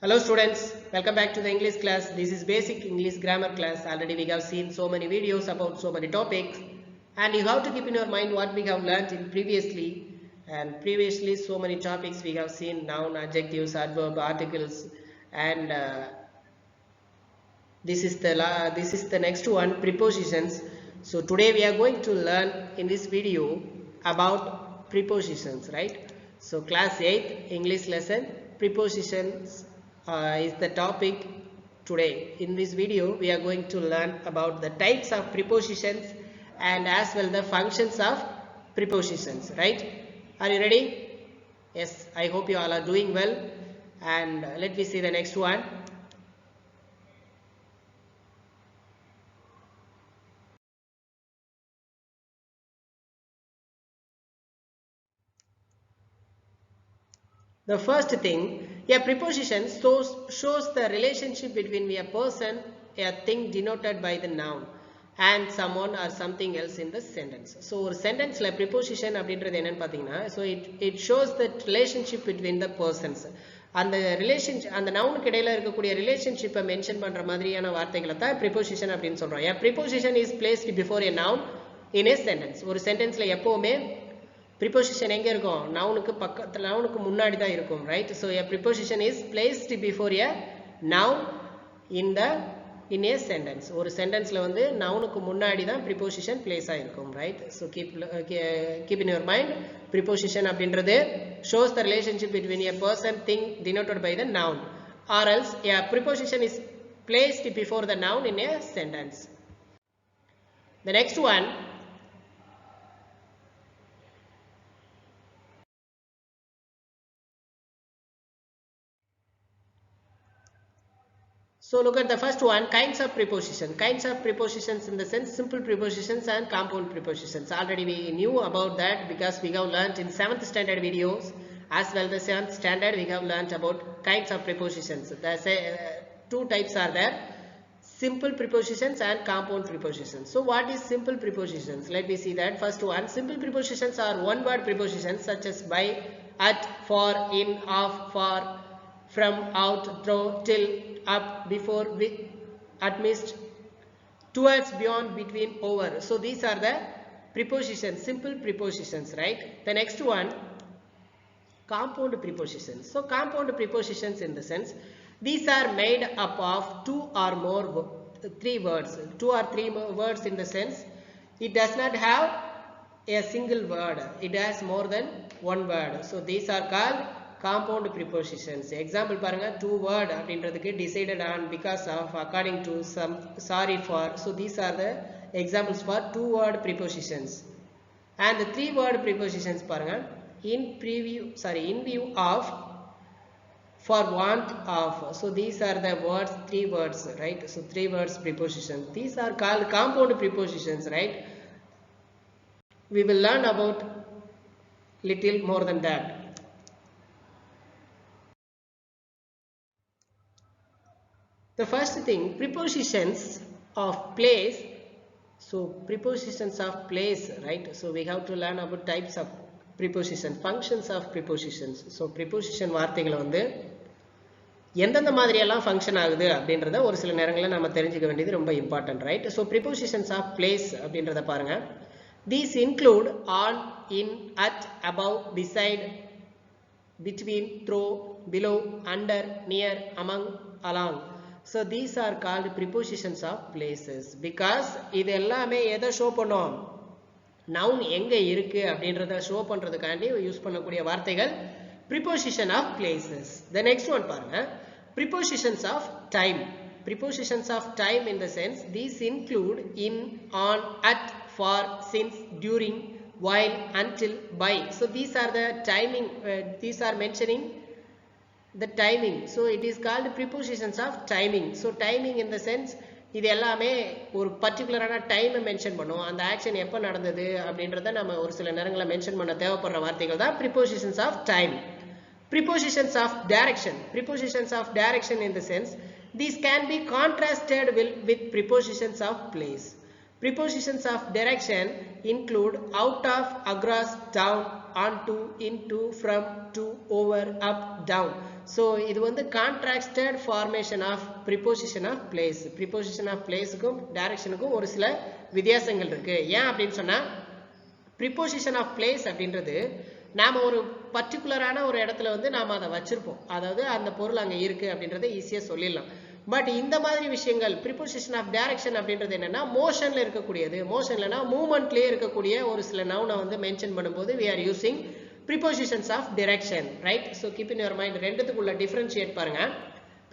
Hello students, welcome back to the English class. This is basic English grammar class. Already we have seen so many videos about so many topics and you have to keep in your mind what we have learned in previously and previously so many topics we have seen: noun, adjectives, adverb, articles, and this is the next one, prepositions. So today we are going to learn in this video about prepositions, right? So class 8 English lesson, prepositions is the topic today. In this video we are going to learn about the types of prepositions and as well the functions of prepositions, right? Are you ready? Yes, I hope you all are doing well, and let me see the next one. The first thing, a preposition shows the relationship between a person, a thing denoted by the noun, and someone or something else in the sentence. So ஒரு sentenceல preposition அப்படின்றது என்னன்னு பார்த்தீங்கன்னா, so it shows the relationship between the persons. அந்த relationship, அந்த நவுனுக்கு இடையில இருக்கக்கூடிய ரிலேஷன்ஷிப்பை mention பண்ற மாதிரியான வார்த்தைகளை தான் preposition அப்படின்னு சொல்றோம். A preposition is placed before a noun in a sentence. ஒரு சென்டென்ஸ்ல எப்பவுமே preposition எங்க இருக்கும்? நவுனுக்கு பக்கத்துல, நவுனுக்கு முன்னாடி தான் இருக்கும், right? So a preposition is placed before a noun in a sentence. ஒரு சென்டென்ஸ்ல வந்து நவுனுக்கு முன்னாடி தான் preposition place ஆயிருக்கும், right? So keep in your mind, preposition அப்படின்றது shows the relationship between a person, thing denoted by the noun, or else a preposition is placed before the noun in a sentence. The next one, so look at the first one, kinds of preposition. Kinds of prepositions in the sense simple prepositions and compound prepositions. Already we knew about that because we have learnt in 7th standard videos, as well the 7th standard we have learnt about kinds of prepositions. There's two types are there: simple prepositions and compound prepositions. So what is simple prepositions? Let me see that. First one, simple prepositions are one word prepositions such as by, at, for, in, of, for, from, out, through, till, up, before, with, amidst, towards, beyond, between, over. So these are the prepositions, simple prepositions, right? The next one, compound prepositions. So compound prepositions in the sense, these are made up of two or three words in the sense it does not have a single word, it has more than one word. So these are called compound prepositions. Example paranga, two word அப்படின்றதுக்கு decided on, because of, according to, some, sorry for. So these are the examples for two word prepositions. And the three word prepositions paranga, in view of, for want of. So these are the words, three words, right? So three words prepositions, these are called compound prepositions, right? We will learn about little more than that. The first thing, prepositions of place. So prepositions of place, right? So we have to learn about types of preposition, functions of prepositions. So preposition வார்த்தைகளை வந்து எந்தெந்த மாதிரியெல்லாம் function ஆகுது அப்படின்றத ஒரு சில நேரங்களில் நம்ம தெரிஞ்சுக்க வேண்டியது ரொம்ப important, right? So prepositions of place அப்படின்றத பாருங்க. These include on, in, at, above, beside, between, through, below, under, near, among, along. So these are called prepositions of places because இது எல்லாமே எதை ஷோ பண்ணும்? நவுன் எங்க இருக்கு அப்படின்றத ஷோ பண்றதுக்காண்டி யூஸ் பண்ணக்கூடிய வார்த்தைகள் preposition of places. The next one பாருங்க, prepositions of time. Prepositions of time in the sense these include in, on, at, for, since, during, while, until, by. So these are the timing, these are mentioning the timing. So it is called prepositions of timing. So timing in the sense இது எல்லாமே ஒரு பர்டிகுலரான டைமை mention பண்ணும், அந்த action எப்போ நடந்தது அப்படின்றத நம்ம ஒரு சில நேரங்களில் மென்ஷன் பண்ண தேவைப்படுற வார்த்தைகள் தான் prepositions of time. Prepositions of direction. Prepositions of direction in the sense these can be contrasted with prepositions of place. Prepositions of direction include out of, across, down, onto, into, from, to, over, up, down. So இது வந்து contrasted formation of preposition of place. Preposition of placeக்கும் directionக்கும் ஒரு சில வித்தியாசங்கள் இருக்கு. ஏன் அப்படின்னு சொன்னா preposition of place அப்படின்றது நாம ஒரு பர்டிகுலரான ஒரு இடத்துல வந்து நாம அதை வச்சிருப்போம், அதாவது அந்த பொருள் அங்க இருக்கு அப்படின்றத ஈஸியா சொல்லிடலாம். பட் இந்த மாதிரி விஷயங்கள் preposition of direction அப்படின்றது என்னன்னா மோஷன்ல இருக்கக்கூடியது. மோஷன்லனா மூவ்மெண்ட்லயே இருக்கக்கூடிய ஒரு சில நவுனை வந்து மென்ஷன் பண்ணும்போது we are using prepositions of direction, right? So keep in your mind ரெண்டுத்துக்குள்ள டிஃபரன்ஷியேட் பாருங்க.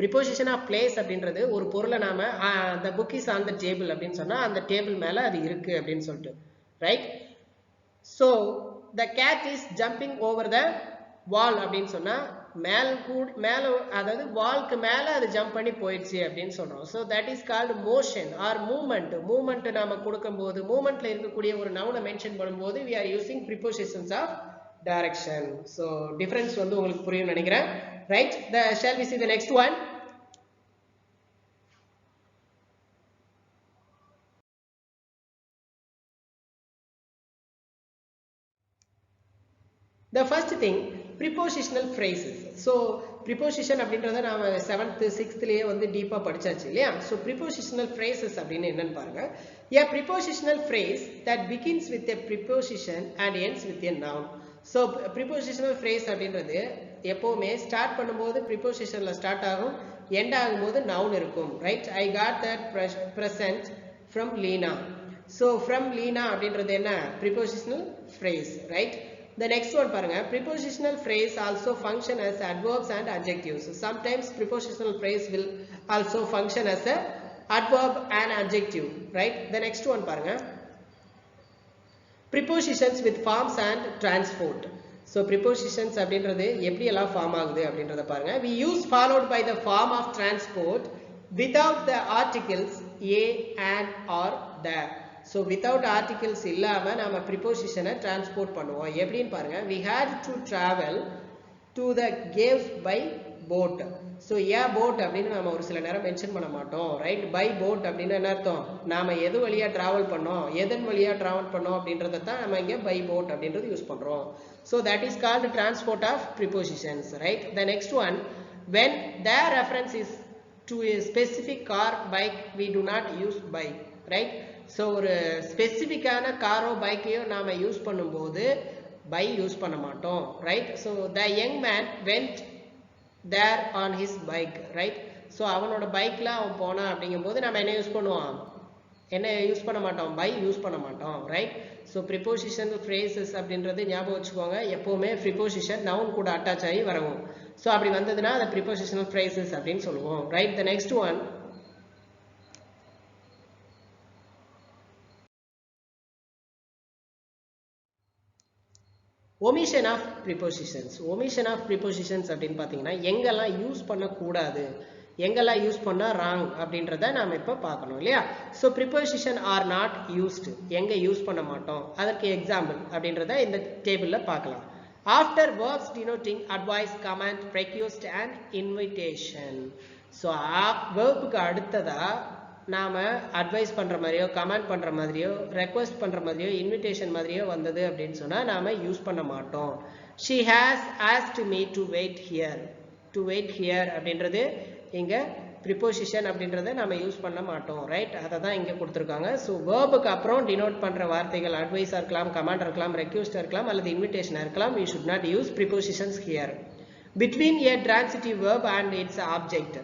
preposition of place அப்படின்றது ஒரு பொருளை நாம the book is on the table அப்படின்னு சொன்னா அந்த டேபிள் மேல அது இருக்கு அப்படின்னு சொல்லிட்டு, right? So the cat is jumping over the wall அப்படின்னு சொன்னா மேல அதாவது வால்க்கு மேல அது ஜம்ப் பண்ணி போயிடுச்சு அப்படின்னு சொல்றோம். So that is called motion or movement. Movement நாம கொடுக்கும்போது மூவ்மெண்ட்ல இருக்கக்கூடிய ஒரு நவுனை மென்ஷன் பண்ணும்போது we are using prepositions of direction. So difference வந்து உங்களுக்கு புரியும் நினைக்கிறேன், right? Shall we see the next one? The first thing, prepositional phrases. So preposition அப்படின்றத நாம 7th 6th லயே வந்து டீப்பா படிச்சாச்சு இல்லையா? So prepositional phrases அப்படினா என்னன்னு பாருங்க. A prepositional phrase that begins with a preposition and ends with a noun. So prepositional phrase அப்படின்றது எப்பவுமே ஸ்டார்ட் பண்ணும்போது prepositionல ஸ்டார்ட் ஆகும், எண்ட் ஆகும்போது noun இருக்கும், right? I got that present from Leena. So from Leena அப்படின்றது என்ன? Prepositional phrase, right? The next one பாருங்க, prepositional phrase also function as adverbs and adjectives. Sometimes prepositional phrase will also function as a adverb and adjective, right? The next one பாருங்க, prepositions with forms and transport. So prepositions அப்படின்றது எப்படி எல்லாம் form ஆகுது அப்படின்றத பாருங்க. We use followed by the form of transport without the articles a, and, or, the. So without articles இல்லாம நாம preposition transport பண்ணுவோம். எப்படின்னு பாருங்க, we had to travel to the caves by boat. So yeah boat அப்படின்னு நாம ஒரு சில நேரம் மென்ஷன் பண்ண மாட்டோம், right? By boat அப்படின்னு என்ன அர்த்தம்? நாம எது வழியா டிராவல் பண்ணோம், எதன் வழியா டிராவல் பண்ணோம் அப்படின்றத தான் நம்ம இங்க by boat அப்படின்றது யூஸ் பண்றோம். So that is called transport of prepositions, right? The next one, when their reference is to a specific car, bike, we do not use by, right? So ஒரு ஸ்பெசிபிக்கான காரோ பைக்கையோ நாம யூஸ் பண்ணும்போது by use பண்ண மாட்டோம், right? So the young man went there on his bike, right? So அவனோட பைக்ல அவன் போனா அப்படிங்கும்போது நம்ம என்ன யூஸ் பண்ணுவோம்? என்ன யூஸ் பண்ண மாட்டோம்? பை யூஸ் பண்ண மாட்டோம், ரைட்? So prepositional phrases அப்படின்றது ஞாபகம் வச்சுக்கோங்க, எப்பவுமே preposition noun கூட அட்டாச் ஆகி வரவும். So அப்படி வந்ததுன்னா அதை prepositional phrases அப்படின்னு சொல்லுவோம், right? The next one, omission of prepositions. Omission of prepositions அப்படின்னு பார்த்தீங்கன்னா எங்கெல்லாம் யூஸ் பண்ணக்கூடாது, எங்கெல்லாம் யூஸ் பண்ணா wrong அப்படின்றத நாம இப்ப பார்க்கணும் இல்லையா? So preposition are not used, எங்க யூஸ் பண்ண மாட்டோம், அதற்கு எக்ஸாம்பிள் அப்படின்றத இந்த டேபிள்ல பார்க்கலாம். After verbs denoting advice, command, request and invitation. So verbுக்கு அடுத்ததா நாம அட்வைஸ் பண்ற மாதிரியோ, கமெண்ட் பண்ற மாதிரியோ, ரெக்வெஸ்ட் பண்ற மாதிரியோ, இன்விடேஷன் மாதிரியோ வந்தது அப்படின்னு சொன்னா நாம யூஸ் பண்ண மாட்டோம். She has asked me to wait here. To wait here அப்படின்றது இங்க preposition அப்படின்றத நாம யூஸ் பண்ண மாட்டோம், ரைட்? அதை தான் இங்க கொடுத்துருக்காங்க. ஸோ வேர்புக்கு அப்புறம் டினோட் பண்ற வார்த்தைகள் அட்வைஸா இருக்கலாம், கமாண்ட் இருக்கலாம், ரெக்வெஸ்டா இருக்கலாம், அல்லது இன்விடேஷனா இருக்கலாம். We should not use prepositions here. Between a transitive verb and its object.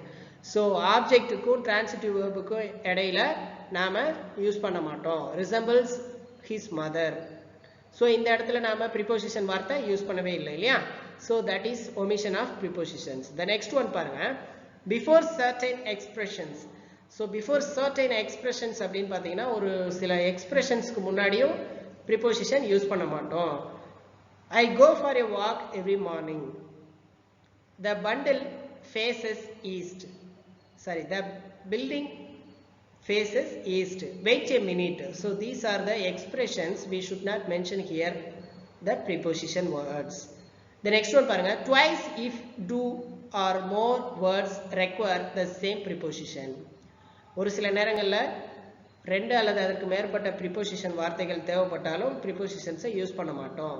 So ஆப்ஜெக்ட்டுக்கும் transitive verb-க்கும் இடையில நாம யூஸ் பண்ண மாட்டோம். resembles his mother. So இந்த இடத்துல நாம preposition வார்த்தை யூஸ் பண்ணவே இல்லை இல்லையா? So that is omission of prepositions. The next one பாருங்க, before certain expressions. So before certain expressions அப்படின்னு பார்த்தீங்கன்னா ஒரு சில எக்ஸ்பிரஷன்ஸ்க்கு முன்னாடியும் preposition யூஸ் பண்ண மாட்டோம். I go for a walk every morning. The bundle faces east. Sorry, the building faces east. Wait a minute. So these are the expressions we should not mention here, the preposition words. The next one பாருங்க, twice if, do or more words require the same preposition. ஒரு சில நேரங்கள்ல ரெண்டு அல்லது அதற்கு மேற்பட்ட preposition வார்த்தைகள் தேவைப்பட்டாலும் prepositions யூஸ் பண்ண மாட்டோம்.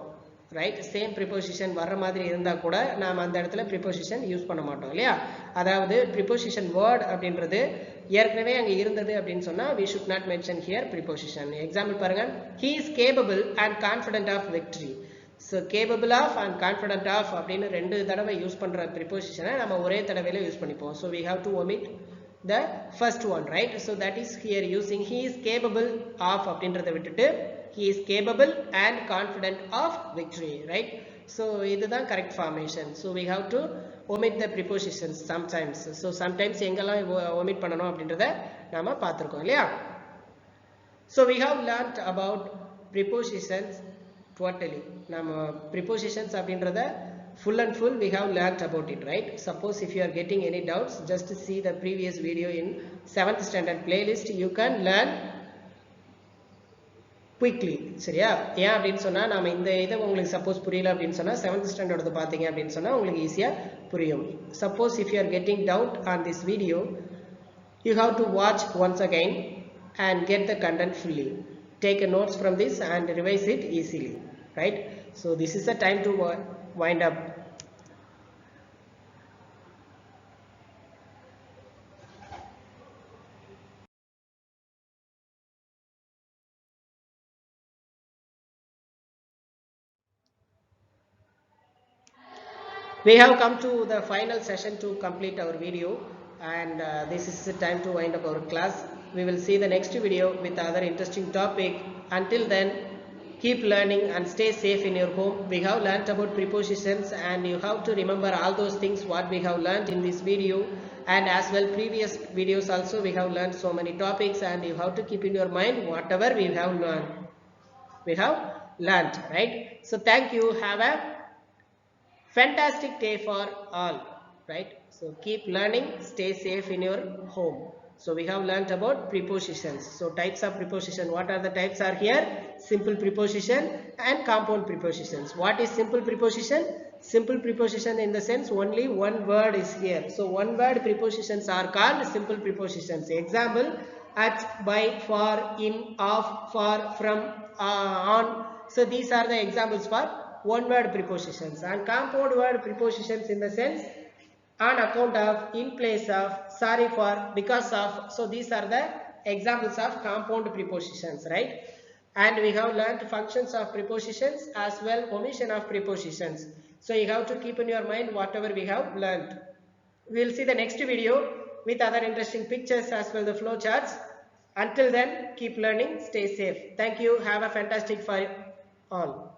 right? Same preposition வர்ற மாதிரி இருந்தா கூட நாம அந்த இடத்துல preposition யூஸ் பண்ண மாட்டோம் இல்லையா? அதாவது preposition word அப்படின்றது ஏற்கனவே அங்க இருந்தது அப்படின்னு சொன்னா we should not mention here preposition. Example பாருங்க, he is capable and confident of victory. So capable of and confident of அப்படின்னு ரெண்டு தடவை யூஸ் பண்ற preposition நம்ம ஒரே தடவையில யூஸ் பண்ணிப்போம். So we have to omit the first one, right? So that is here using he is capable of அப்படின்றதை விட்டுட்டு he is capable and confident of victory, right? So இதுதான் correct formation. So we have to omit the prepositions sometimes. So sometimes எங்கெல்லாம் omit பண்ணணும் அப்படின்றத நாம பார்த்திருக்கோம் இல்லையா? So we have learnt about prepositions totally. நம்ம prepositions அப்படின்றத full and full we have learnt about it, right? Suppose if you are getting any doubts, just see the previous video in 7th standard playlist. You can learn quickly. சரியா? ஏன் அப்படின்னு சொன்னா நாம இந்த இதை உங்களுக்கு சப்போஸ் புரியல அப்படின்னு சொன்னா 7th standard பாத்தீங்க அப்படின்னு சொன்னா உங்களுக்கு ஈஸியா புரியும். Suppose if you are getting doubt on this video, you have to watch once again and get the content fully. Take a notes from this and revise it easily, right? So this is the time to wind up. We have come to the final session to complete our video, and this is the time to wind up our class. We will see the next video with other interesting topic. Until then, keep learning and stay safe in your home. We have learnt about prepositions and you have to remember all those things what we have learnt in this video, and as well previous videos also we have learnt so many topics, and you have to keep in your mind whatever we have learnt, right? So thank you. Have a fantastic day for all, right? So keep learning, stay safe in your home. So we have learnt about prepositions. So types of preposition, what are the types are here? Simple preposition and compound prepositions. What is simple preposition? Simple preposition in the sense only one word is here. So one word prepositions are called simple prepositions. Example, at, by, for, in, of, for, from, on. So these are the examples for one word prepositions. And compound word prepositions in the sense on account of, in place of, sorry for, because of. So these are the examples of compound prepositions, right? And we have learnt functions of prepositions as well omission of prepositions. So you have to keep in your mind whatever we have learnt. We will see the next video with other interesting pictures as well the flow charts. Until then, keep learning, stay safe. Thank you. Have a fantastic for all.